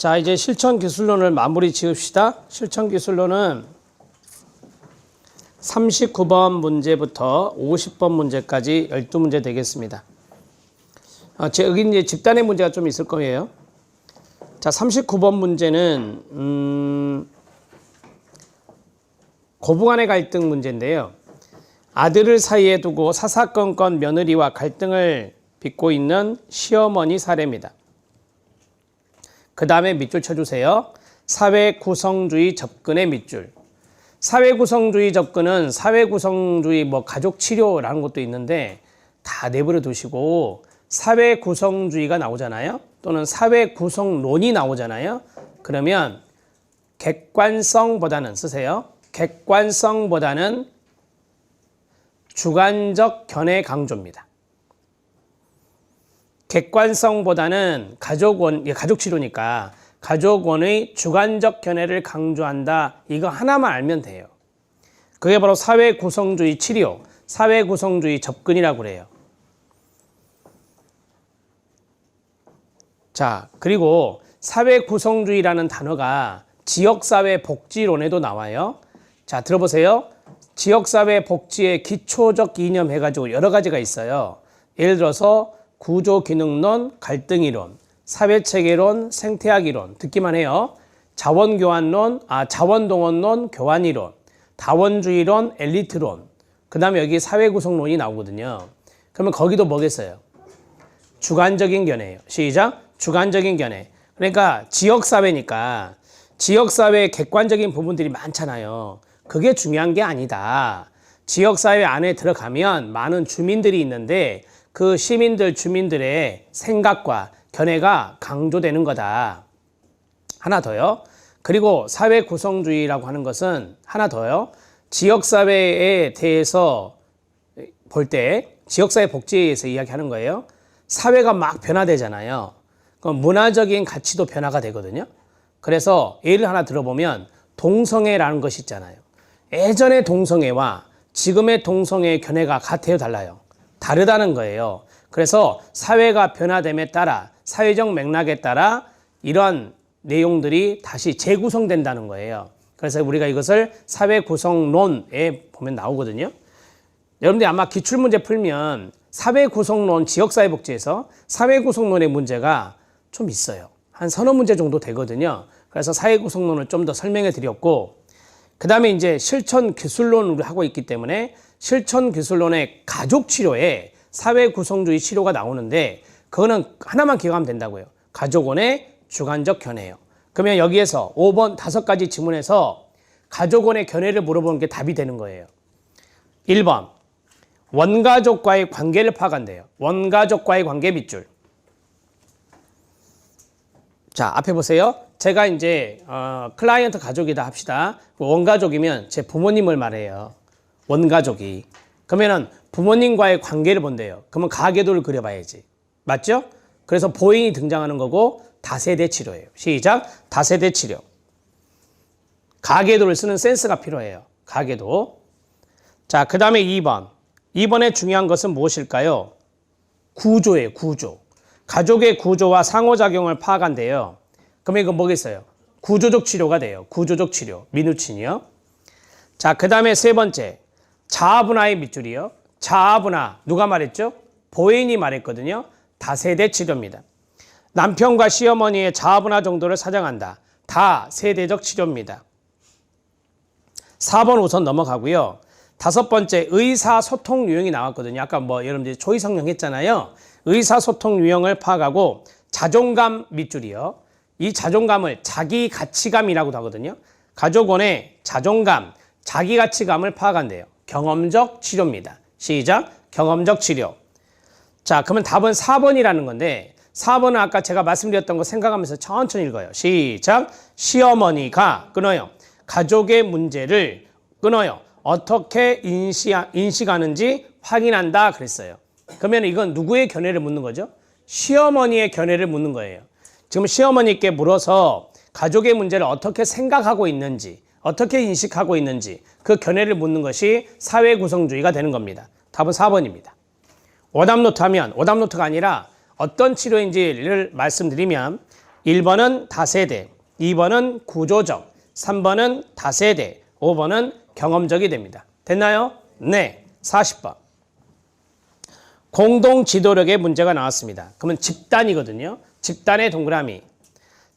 자, 이제 실천 기술론을 마무리 지읍시다. 실천 기술론은 39번 문제부터 50번 문제까지 12문제 되겠습니다. 여기 이제 집단의 문제가 좀 있을 거예요. 자, 39번 문제는 고부간의 갈등 문제인데요. 아들을 사이에 두고 사사건건 며느리와 갈등을 빚고 있는 시어머니 사례입니다. 그 다음에 밑줄 쳐주세요. 사회구성주의 접근의 밑줄. 사회구성주의 접근은 사회구성주의 가족치료라는 것도 있는데 다 내버려 두시고 사회구성주의가 나오잖아요. 또는 사회구성론이 나오잖아요. 그러면 객관성보다는 쓰세요. 객관성보다는 주관적 견해 강조입니다. 객관성보다는 가족치료니까 가족원의 주관적 견해를 강조한다. 이거 하나만 알면 돼요. 그게 바로 사회구성주의 치료, 사회구성주의 접근이라고 그래요. 자, 그리고 사회구성주의라는 단어가 지역사회 복지론에도 나와요. 자, 들어보세요. 지역사회 복지의 기초적 이념 해가지고 여러 가지가 있어요. 예를 들어서 구조기능론, 갈등이론, 사회체계론, 생태학이론 듣기만 해요. 자원동원론, 교환이론, 다원주의론, 엘리트론, 그 다음에 여기 사회구성론이 나오거든요. 그러면 거기도 뭐겠어요? 주관적인 견해예요. 시작! 주관적인 견해. 그러니까 지역사회니까 지역사회의 객관적인 부분들이 많잖아요. 그게 중요한 게 아니다. 지역사회 안에 들어가면 많은 주민들이 있는데 그 시민들, 주민들의 생각과 견해가 강조되는 거다. 하나 더요. 그리고 사회구성주의라고 하는 것은 하나 더요. 지역사회에 대해서 볼 때 지역사회 복지에 의해서 이야기하는 거예요. 사회가 막 변화되잖아요. 그럼 문화적인 가치도 변화가 되거든요. 그래서 예를 하나 들어보면 동성애라는 것이 있잖아요. 예전의 동성애와 지금의 동성애의 견해가 같아요, 달라요? 다르다는 거예요. 그래서 사회가 변화됨에 따라 사회적 맥락에 따라 이러한 내용들이 다시 재구성된다는 거예요. 그래서 우리가 이것을 사회구성론에 보면 나오거든요. 여러분들이 아마 기출문제 풀면 사회구성론, 지역사회복지에서 사회구성론의 문제가 좀 있어요. 한 서너 문제 정도 되거든요. 그래서 사회구성론을 좀 더 설명해 드렸고, 그 다음에 이제 실천기술론을 하고 있기 때문에 실천기술론의 가족치료에 사회구성주의 치료가 나오는데 그거는 하나만 기억하면 된다고요. 가족원의 주관적 견해예요. 그러면 여기에서 5번 5가지 지문에서 가족원의 견해를 물어보는 게 답이 되는 거예요. 1번 원가족과의 관계를 파악한대요. 원가족과의 관계 밑줄. 자, 앞에 보세요. 제가 이제 클라이언트 가족이다 합시다. 원가족이면 제 부모님을 말해요. 원가족이. 그러면은 부모님과의 관계를 본대요. 그러면 가계도를 그려봐야지. 맞죠? 그래서 보인이 등장하는 거고 다세대 치료예요. 시작. 다세대 치료. 가계도를 쓰는 센스가 필요해요. 가계도. 자, 그 다음에 2번. 2번에 중요한 것은 무엇일까요? 구조예요. 구조. 가족의 구조와 상호작용을 파악한대요. 그러면 이거 뭐겠어요? 구조적 치료가 돼요. 구조적 치료. 민우친이요. 자, 그 다음에 세 번째. 자아분화의 밑줄이요. 자아분화. 누가 말했죠? 보인이 말했거든요. 다세대 치료입니다. 남편과 시어머니의 자아분화 정도를 사정한다. 다세대적 치료입니다. 4번 우선 넘어가고요. 5번째 의사소통 유형이 나왔거든요. 아까 여러분들이 조의성령 했잖아요. 의사소통 유형을 파악하고 자존감 밑줄이요. 이 자존감을 자기 가치감이라고 하거든요. 가족원의 자존감, 자기 가치감을 파악한대요. 경험적 치료입니다. 시작. 경험적 치료. 자, 그러면 답은 4번이라는 건데 4번은 아까 제가 말씀드렸던 거 생각하면서 천천히 읽어요. 시작. 시어머니가 끊어요. 가족의 문제를 끊어요. 어떻게 인식하는지 확인한다 그랬어요. 그러면 이건 누구의 견해를 묻는 거죠? 시어머니의 견해를 묻는 거예요. 지금 시어머니께 물어서 가족의 문제를 어떻게 생각하고 있는지, 어떻게 인식하고 있는지 그 견해를 묻는 것이 사회구성주의가 되는 겁니다. 답은 4번입니다. 오답노트 하면 오답노트가 아니라 어떤 치료인지를 말씀드리면 1번은 다세대, 2번은 구조적, 3번은 다세대, 5번은 경험적이 됩니다. 됐나요? 네. 40번. 공동 지도력의 문제가 나왔습니다. 그러면 집단이거든요. 집단의 동그라미.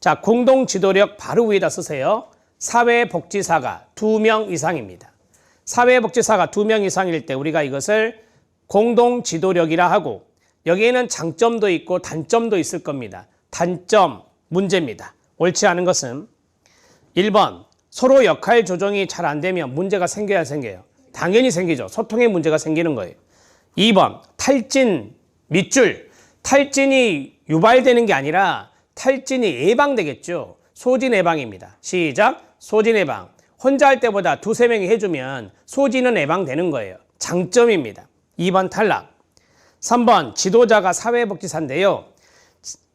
자, 공동 지도력 바로 위에다 쓰세요. 사회복지사가 2명 이상입니다. 사회복지사가 2명 이상일 때 우리가 이것을 공동 지도력이라 하고, 여기에는 장점도 있고 단점도 있을 겁니다. 단점 문제입니다. 옳지 않은 것은 1번 서로 역할 조정이 잘 안 되면 문제가 생겨야 생겨요. 당연히 생기죠. 소통의 문제가 생기는 거예요. 2번 탈진, 밑줄. 탈진이 유발되는 게 아니라 탈진이 예방되겠죠. 소진 예방입니다. 시작. 소진 예방. 혼자 할 때보다 2~3명이 해주면 소진은 예방되는 거예요. 장점입니다. 2번 탈락. 3번 지도자가 사회복지사인데요.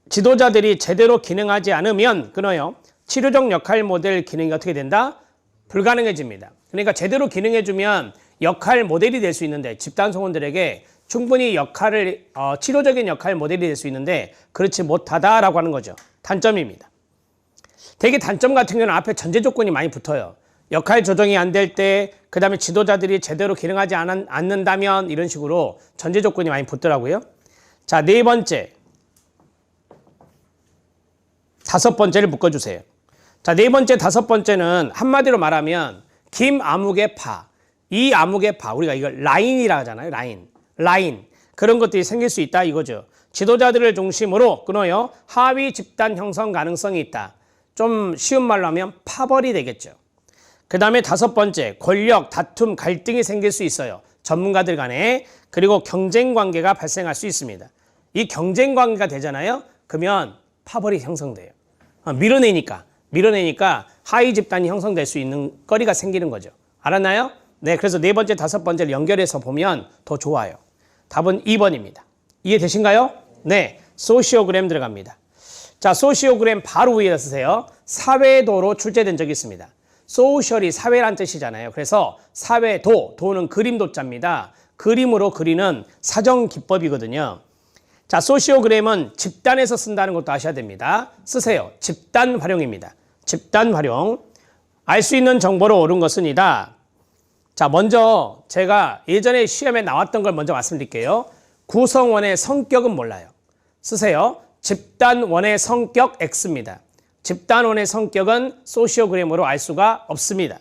지도자들이 제대로 기능하지 않으면 끊어요. 치료적 역할 모델 기능이 어떻게 된다? 불가능해집니다. 그러니까 제대로 기능해주면 역할 모델이 될 수 있는데, 집단 성원들에게 충분히 역할을 치료적인 역할 모델이 될 수 있는데 그렇지 못하다라고 하는 거죠. 단점입니다. 되게 단점 같은 경우는 앞에 전제 조건이 많이 붙어요. 역할 조정이 안 될 때, 그 다음에 지도자들이 제대로 기능하지 않는다면, 이런 식으로 전제 조건이 많이 붙더라고요. 자, 네 번째. 5번째를 묶어주세요. 자, 네 번째, 5번째는 한마디로 말하면 김아묵의 파, 이 아묵의 파, 우리가 이걸 라인이라 하잖아요. 라인. 그런 것들이 생길 수 있다 이거죠. 지도자들을 중심으로 끊어요. 하위 집단 형성 가능성이 있다. 좀 쉬운 말로 하면 파벌이 되겠죠. 그 다음에 5번째, 권력, 다툼, 갈등이 생길 수 있어요. 전문가들 간에. 그리고 경쟁 관계가 발생할 수 있습니다. 이 경쟁 관계가 되잖아요. 그러면 파벌이 형성돼요. 밀어내니까 하위 집단이 형성될 수 있는 거리가 생기는 거죠. 알았나요? 네, 그래서 네 번째, 5번째를 연결해서 보면 더 좋아요. 답은 2번입니다. 이해되신가요? 네, 소시오그램 들어갑니다. 자, 소시오그램 바로 위에다 쓰세요. 사회도로 출제된 적이 있습니다. 소셜이 사회란 뜻이잖아요. 그래서 사회도, 도는 그림도자입니다. 그림으로 그리는 사정기법이거든요. 자, 소시오그램은 집단에서 쓴다는 것도 아셔야 됩니다. 쓰세요. 집단 활용입니다. 집단 활용. 알 수 있는 정보로 옳은 것은 이다. 자, 먼저 제가 예전에 시험에 나왔던 걸 먼저 말씀드릴게요. 구성원의 성격은 몰라요. 쓰세요. 집단원의 성격 X입니다. 집단원의 성격은 소시오그램으로 알 수가 없습니다.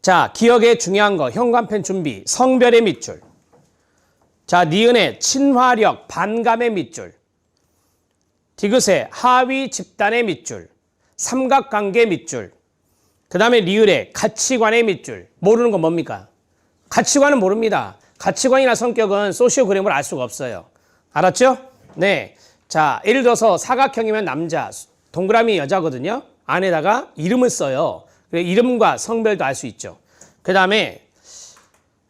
자, 기억에 중요한 거, 현관펜 준비, 성별의 밑줄. 자, 니은의 친화력, 반감의 밑줄. 디귿의 하위 집단의 밑줄. 삼각관계 밑줄. 그 다음에 리을의 가치관의 밑줄. 모르는 건 뭡니까? 가치관은 모릅니다. 가치관이나 성격은 소시오그램으로 알 수가 없어요. 알았죠? 네. 자, 예를 들어서 사각형이면 남자, 동그라미 여자거든요. 안에다가 이름을 써요. 이름과 성별도 알 수 있죠. 그 다음에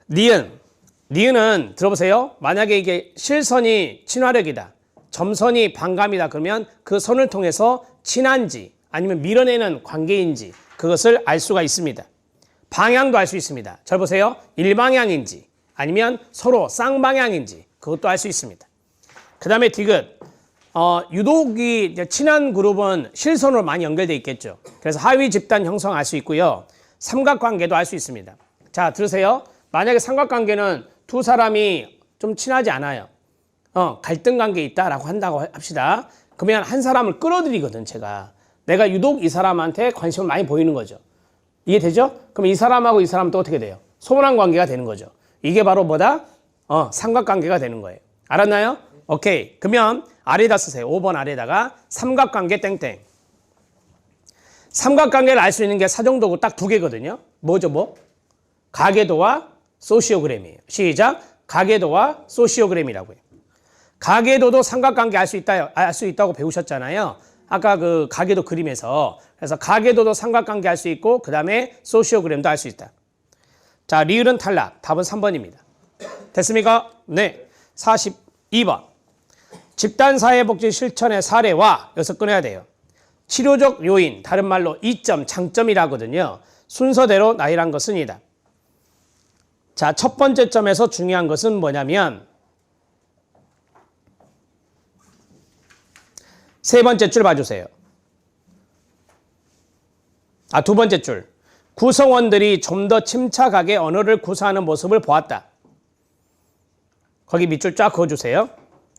니은은 들어보세요. 만약에 이게 실선이 친화력이다, 점선이 반감이다, 그러면 그 선을 통해서 친한지 아니면 밀어내는 관계인지 그것을 알 수가 있습니다. 방향도 알 수 있습니다. 잘 보세요. 일방향인지 아니면 서로 쌍방향인지 그것도 알 수 있습니다. 그 다음에 디귿. 유독이 친한 그룹은 실선으로 많이 연결되어 있겠죠. 그래서 하위 집단 형성 알 수 있고요. 삼각관계도 알 수 있습니다. 자, 들으세요. 만약에 삼각관계는 두 사람이 좀 친하지 않아요. 갈등 관계에 있다라고 한다고 합시다. 그러면 한 사람을 끌어들이거든, 제가. 내가 유독 이 사람한테 관심을 많이 보이는 거죠. 이해되죠? 그럼 이 사람하고 이 사람은 또 어떻게 돼요? 소문한 관계가 되는 거죠. 이게 바로 뭐다? 삼각관계가 되는 거예요. 알았나요? 오케이. 그러면 아래다 쓰세요. 5번 아래다가 삼각관계 땡땡. 삼각관계를 알 수 있는 게 사정도구 딱 2개거든요. 뭐죠, 뭐? 가계도와 소시오그램이에요. 시작. 가계도와 소시오그램이라고요. 가계도도 삼각관계 알 수 있다고 배우셨잖아요. 아까 그 가계도 그림에서. 그래서 가계도도 삼각관계 알 수 있고, 그 다음에 소시오그램도 알 수 있다. 자, 리을은 탈락. 답은 3번입니다. 됐습니까? 네. 42번. 집단사회복지 실천의 사례와 여기서 끊어야 돼요. 치료적 요인, 다른 말로 이점, 장점이라 하거든요. 순서대로 나열한 것은 이다. 자, 첫 번째 점에서 중요한 것은 뭐냐면 세 번째 줄 봐주세요. 두 번째 줄. 구성원들이 좀 더 침착하게 언어를 구사하는 모습을 보았다. 거기 밑줄 쫙 그어주세요.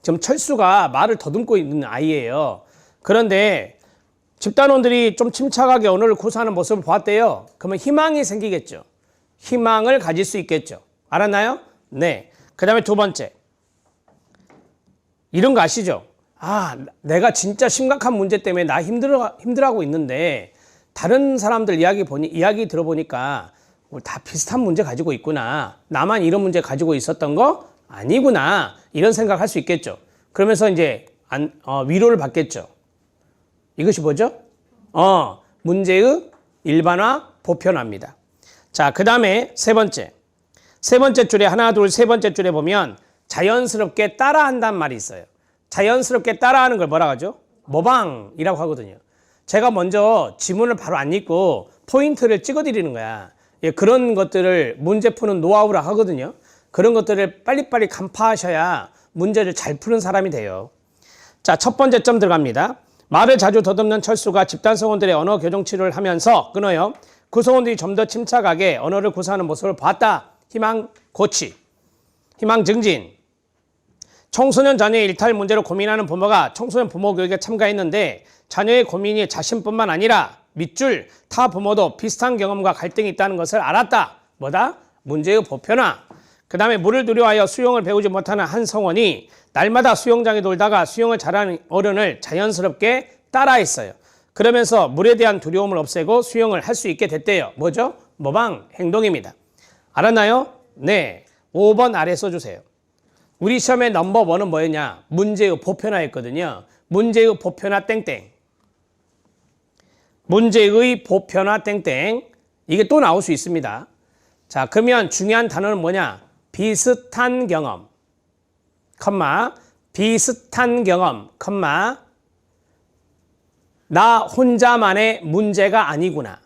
지금 철수가 말을 더듬고 있는 아이예요. 그런데 집단원들이 좀 침착하게 언어를 구사하는 모습을 보았대요. 그러면 희망이 생기겠죠. 희망을 가질 수 있겠죠. 알았나요? 네. 그 다음에 두 번째. 이런 거 아시죠? 내가 진짜 심각한 문제 때문에 나 힘들어하고 있는데 다른 사람들 이야기 들어보니까 다 비슷한 문제 가지고 있구나. 나만 이런 문제 가지고 있었던 거 아니구나. 이런 생각할 수 있겠죠. 그러면서 이제 위로를 받겠죠. 이것이 뭐죠? 문제의 일반화, 보편화입니다. 자, 그 다음에 세 번째 줄에 하나, 둘, 세 번째 줄에 보면 자연스럽게 따라한다는 말이 있어요. 자연스럽게 따라하는 걸 뭐라고 하죠? 모방이라고 하거든요. 제가 먼저 지문을 바로 안 읽고 포인트를 찍어드리는 거야. 그런 것들을 문제 푸는 노하우라 하거든요. 그런 것들을 빨리빨리 간파하셔야 문제를 잘 푸는 사람이 돼요. 자, 첫 번째 점 들어갑니다. 말을 자주 더듬는 철수가 집단 성원들의 언어 교정 치료를 하면서 끊어요. 구성원들이 좀 더 침착하게 언어를 구사하는 모습을 봤다. 희망 고치, 희망 증진. 청소년 자녀의 일탈 문제로 고민하는 부모가 청소년 부모 교육에 참가했는데 자녀의 고민이 자신뿐만 아니라 밑줄 타 부모도 비슷한 경험과 갈등이 있다는 것을 알았다. 뭐다? 문제의 보편화. 그 다음에 물을 두려워하여 수영을 배우지 못하는 한 성원이 날마다 수영장에 놀다가 수영을 잘하는 어른을 자연스럽게 따라했어요. 그러면서 물에 대한 두려움을 없애고 수영을 할 수 있게 됐대요. 뭐죠? 모방 행동입니다. 알았나요? 네. 5번 아래 써주세요. 우리 시험의 넘버1은 뭐였냐? 문제의 보편화였거든요. 문제의 보편화 땡땡. 문제의 보편화 땡땡. 이게 또 나올 수 있습니다. 자, 그러면 중요한 단어는 뭐냐? 비슷한 경험, 컴마, 비슷한 경험, 컴마, 나 혼자만의 문제가 아니구나.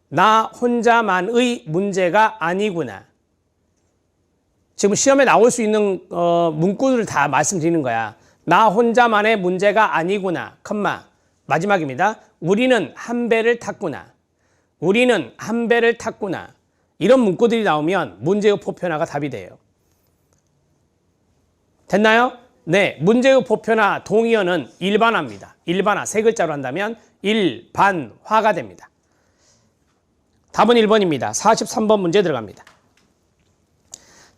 나 혼자만의 문제가 아니구나. 지금 시험에 나올 수 있는 문구들을 다 말씀드리는 거야. 나 혼자만의 문제가 아니구나, 컴마, 마지막입니다. 우리는 한 배를 탔구나. 우리는 한 배를 탔구나. 이런 문구들이 나오면 문제의 보편화가 답이 돼요. 됐나요? 네, 문제의 보편화 동의어는 일반화입니다. 일반화, 세 글자로 한다면 일반화가 됩니다. 답은 1번입니다. 43번 문제 들어갑니다.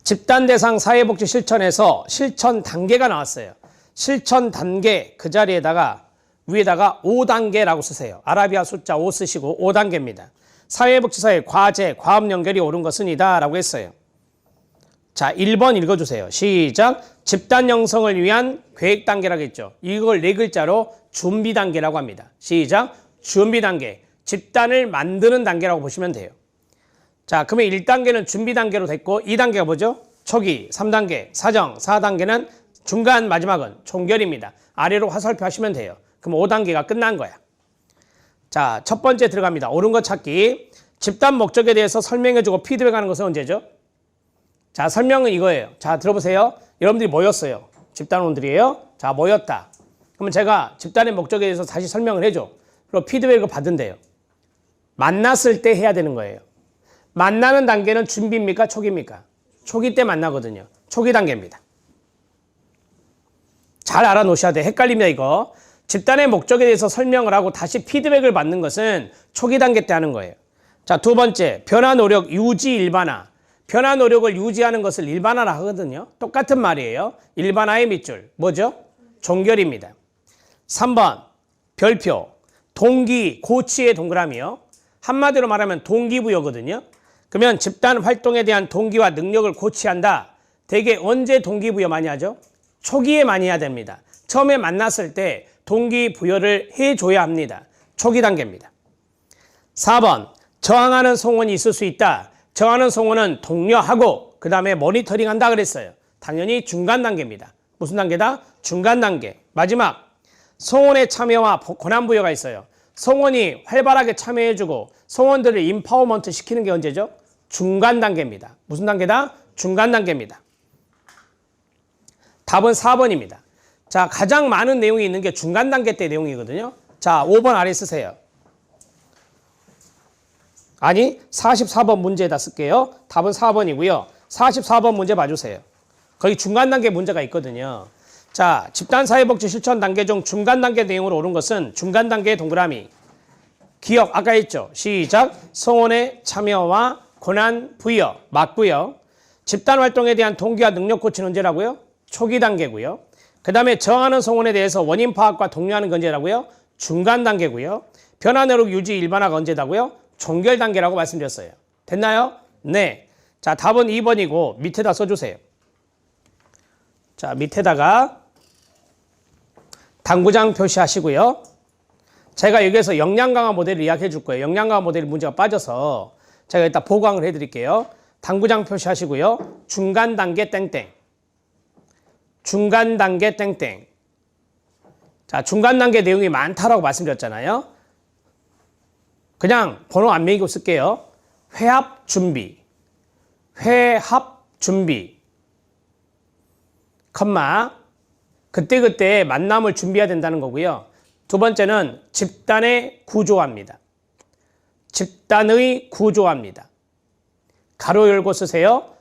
집단 대상 사회복지 실천에서 실천 단계가 나왔어요. 실천 단계 그 자리에다가 위에다가 5단계라고 쓰세요. 아라비아 숫자 5 쓰시고 5단계입니다. 사회복지사의 과제, 과업 연결이 옳은 것은 이다 라고 했어요. 자, 1번 읽어주세요. 시작. 집단 형성을 위한 계획 단계라고 했죠. 이걸 네 글자로 준비 단계라고 합니다. 시작. 준비 단계. 집단을 만드는 단계라고 보시면 돼요. 자, 그러면 1단계는 준비 단계로 됐고 2단계가 뭐죠? 초기, 3단계, 사정, 4단계는 중간, 마지막은 종결입니다. 아래로 화살표 하시면 돼요. 그럼 5단계가 끝난 거야. 자, 첫 번째 들어갑니다. 옳은 것 찾기. 집단 목적에 대해서 설명해주고 피드백하는 것은 언제죠? 자, 설명은 이거예요. 자, 들어보세요. 여러분들이 모였어요. 집단원들이에요. 자, 모였다. 그러면 제가 집단의 목적에 대해서 다시 설명을 해줘. 그리고 피드백을 받은대요. 만났을 때 해야 되는 거예요. 만나는 단계는 준비입니까? 초기입니까? 초기 때 만나거든요. 초기 단계입니다. 잘 알아놓으셔야 돼. 헷갈립니다, 이거. 집단의 목적에 대해서 설명을 하고 다시 피드백을 받는 것은 초기 단계 때 하는 거예요. 자, 두 번째, 변화 노력 유지 일반화. 변화 노력을 유지하는 것을 일반화라 하거든요. 똑같은 말이에요. 일반화의 밑줄. 뭐죠? 종결입니다. 3번, 별표. 동기, 고치의 동그라미요. 한마디로 말하면 동기부여거든요. 그러면 집단 활동에 대한 동기와 능력을 고취한다. 대개 언제 동기부여 많이 하죠? 초기에 많이 해야 됩니다. 처음에 만났을 때 동기부여를 해줘야 합니다. 초기 단계입니다. 4번, 저항하는 성원이 있을 수 있다. 저항하는 성원은 독려하고 그 다음에 모니터링한다 그랬어요. 당연히 중간 단계입니다. 무슨 단계다? 중간 단계. 마지막, 성원의 참여와 권한부여가 있어요. 성원이 활발하게 참여해주고 성원들을 임파워먼트 시키는 게 언제죠? 중간 단계입니다. 무슨 단계다? 중간 단계입니다. 답은 4번입니다. 자, 가장 많은 내용이 있는 게 중간 단계 때 내용이거든요. 자, 5번 아래 쓰세요. 아니, 44번 문제에다 쓸게요. 답은 4번이고요. 44번 문제 봐주세요. 거기 중간 단계 문제가 있거든요. 자, 집단사회복지 실천 단계 중 중간 단계 내용으로 옳은 것은 중간 단계의 동그라미. 기억, 아까 했죠. 시작. 성원의 참여와 권한 부여, 맞고요. 집단활동에 대한 동기와 능력 고치는 언제라고요? 초기 단계고요. 그 다음에 저항하는 성원에 대해서 원인 파악과 독려하는 건 언제라고요? 중간 단계고요. 변화 노력 유지 일반화가 언제다고요? 종결 단계라고 말씀드렸어요. 됐나요? 네. 자, 답은 2번이고 밑에다 써주세요. 자, 밑에다가 당구장 표시하시고요. 제가 여기에서 역량 강화 모델을 이야기해 줄 거예요. 역량 강화 모델 문제가 빠져서 제가 일단 보강을 해 드릴게요. 당구장 표시하시고요. 중간 단계 땡땡. 중간 단계 땡땡. 자, 중간 단계 내용이 많다라고 말씀드렸잖아요. 그냥 번호 안 매기고 쓸게요. 회합 준비. 회합 준비. 컴마. 그때그때 만남을 준비해야 된다는 거고요. 두 번째는 집단의 구조화입니다. 집단의 구조화입니다. 가로 열고 쓰세요.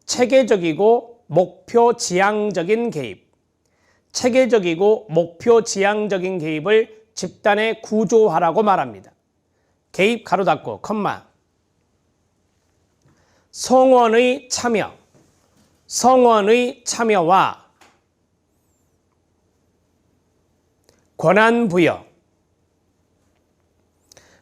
체계적이고 목표 지향적인 개입. 체계적이고 목표 지향적인 개입을 집단의 구조화라고 말합니다. 개입 가로 닫고 컴마. 성원의 참여. 성원의 참여와 권한 부여.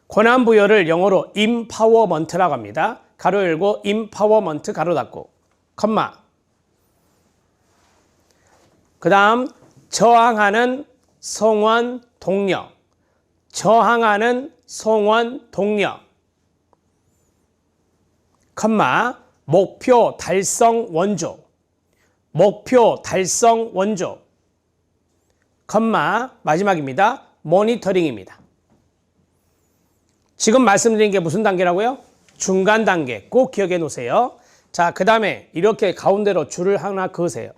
권한 부여를 영어로 empowerment라고 합니다. 가로 열고 empowerment 가로 닫고 컴마. 그 다음 저항하는 성원 독려. 저항하는 성원 독려. 컴마. 목표 달성 원조. 목표 달성 원조. 컴마. 마지막입니다. 모니터링입니다. 지금 말씀드린 게 무슨 단계라고요? 중간 단계. 꼭 기억해 놓으세요. 자, 그 다음에 이렇게 가운데로 줄을 하나 그으세요.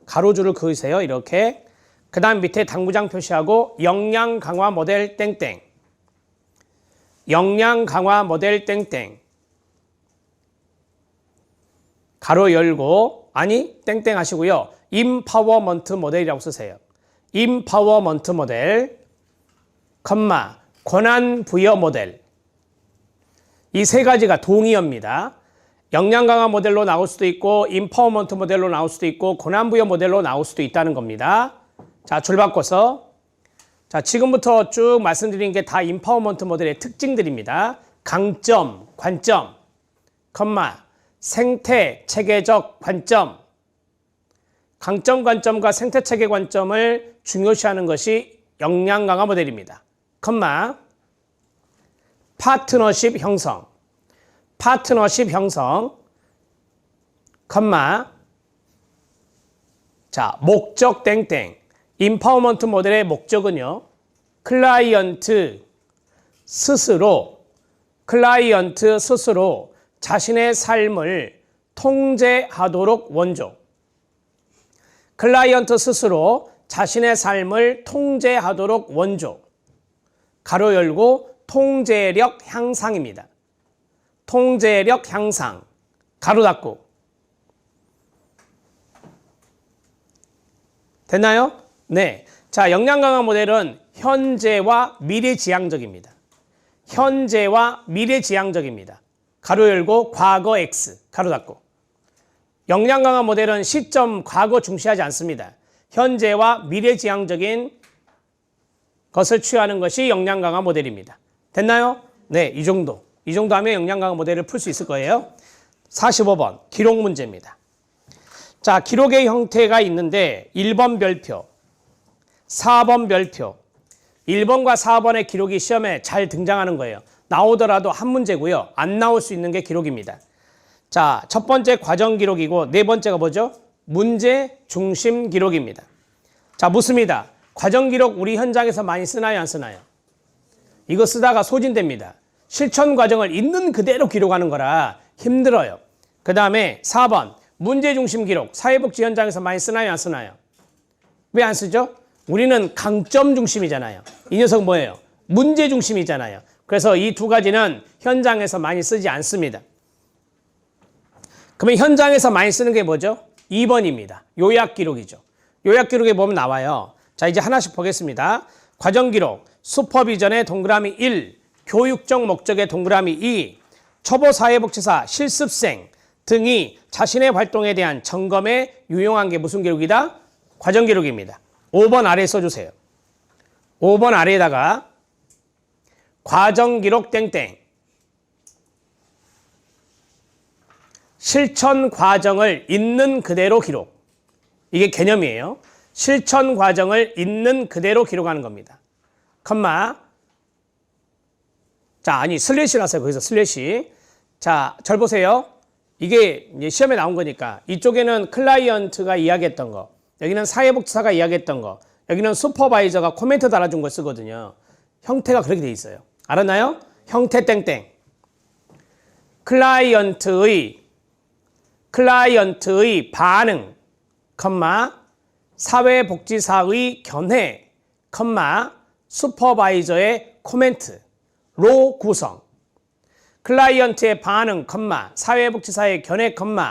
가로줄을 그으세요. 이렇게. 그 다음 밑에 당구장 표시하고 역량 강화 모델 땡땡. 역량 강화 모델 땡땡. 가로 열고 아니 땡땡 하시고요. 임파워먼트 모델이라고 쓰세요. 임파워먼트 모델, 컴마, 권한 부여 모델. 이 세 가지가 동의어입니다. 역량 강화 모델로 나올 수도 있고 임파워먼트 모델로 나올 수도 있고 권한 부여 모델로 나올 수도 있다는 겁니다. 자, 줄 바꿔서 자, 지금부터 쭉 말씀드린 게 다 임파워먼트 모델의 특징들입니다. 강점, 관점, 컴마, 생태, 체계적 관점. 강점, 관점과 생태, 체계 관점을 중요시하는 것이 역량 강화 모델입니다. 컴마, 파트너십 형성. 파트너십 형성. 컴마. 자, 목적 땡땡. 임파워먼트 모델의 목적은요. 클라이언트 스스로 자신의 삶을 통제하도록 원조. 클라이언트 스스로 자신의 삶을 통제하도록 원조. 가로 열고 통제력 향상입니다. 통제력 향상. 가로 닫고. 됐나요? 네. 자, 역량 강화 모델은 현재와 미래지향적입니다. 현재와 미래지향적입니다. 가로 열고 과거 X. 가로 닫고. 역량 강화 모델은 시점 과거 중시하지 않습니다. 현재와 미래지향적인 것을 취하는 것이 역량 강화 모델입니다. 됐나요? 네, 이 정도. 이 정도 하면 역량 강화 모델을 풀 수 있을 거예요. 45번 기록 문제입니다. 자, 기록의 형태가 있는데 1번 별표, 4번 별표. 1번과 4번의 기록이 시험에 잘 등장하는 거예요. 나오더라도 한 문제고요. 안 나올 수 있는 게 기록입니다. 자, 첫 번째 과정 기록이고 네 번째가 뭐죠? 문제 중심 기록입니다. 자, 묻습니다. 과정 기록 우리 현장에서 많이 쓰나요, 안 쓰나요? 이거 쓰다가 소진됩니다. 실천 과정을 있는 그대로 기록하는 거라 힘들어요. 그 다음에 4번 문제 중심 기록 사회복지 현장에서 많이 쓰나요, 안 쓰나요? 왜 안 쓰죠? 우리는 강점 중심이잖아요. 이 녀석 뭐예요? 문제 중심이잖아요. 그래서 이 두 가지는 현장에서 많이 쓰지 않습니다. 그러면 현장에서 많이 쓰는 게 뭐죠? 2번입니다. 요약 기록이죠. 요약 기록에 보면 나와요. 자, 이제 하나씩 보겠습니다. 과정 기록, 슈퍼비전의 동그라미 1, 교육적 목적의 동그라미 2, 초보 사회복지사 실습생 등이 자신의 활동에 대한 점검에 유용한 게 무슨 기록이다? 과정 기록입니다. 5번 아래에 써주세요. 5번 아래에다가 과정 기록 땡땡. 실천 과정을 있는 그대로 기록. 이게 개념이에요. 실천 과정을 있는 그대로 기록하는 겁니다. 컴마. 자, 아니 슬래시라서요. 거기서 슬래시. 자, 절 보세요. 이게 이제 시험에 나온 거니까 이쪽에는 클라이언트가 이야기했던 거, 여기는 사회복지사가 이야기했던 거, 여기는 슈퍼바이저가 코멘트 달아준 거 쓰거든요. 형태가 그렇게 돼 있어요. 알았나요? 형태 땡땡. 클라이언트의 반응, 컴마, 사회복지사의 견해, 컴마, 슈퍼바이저의 코멘트로 구성. 클라이언트의 반응, 컴마, 사회복지사의 견해, 컴마,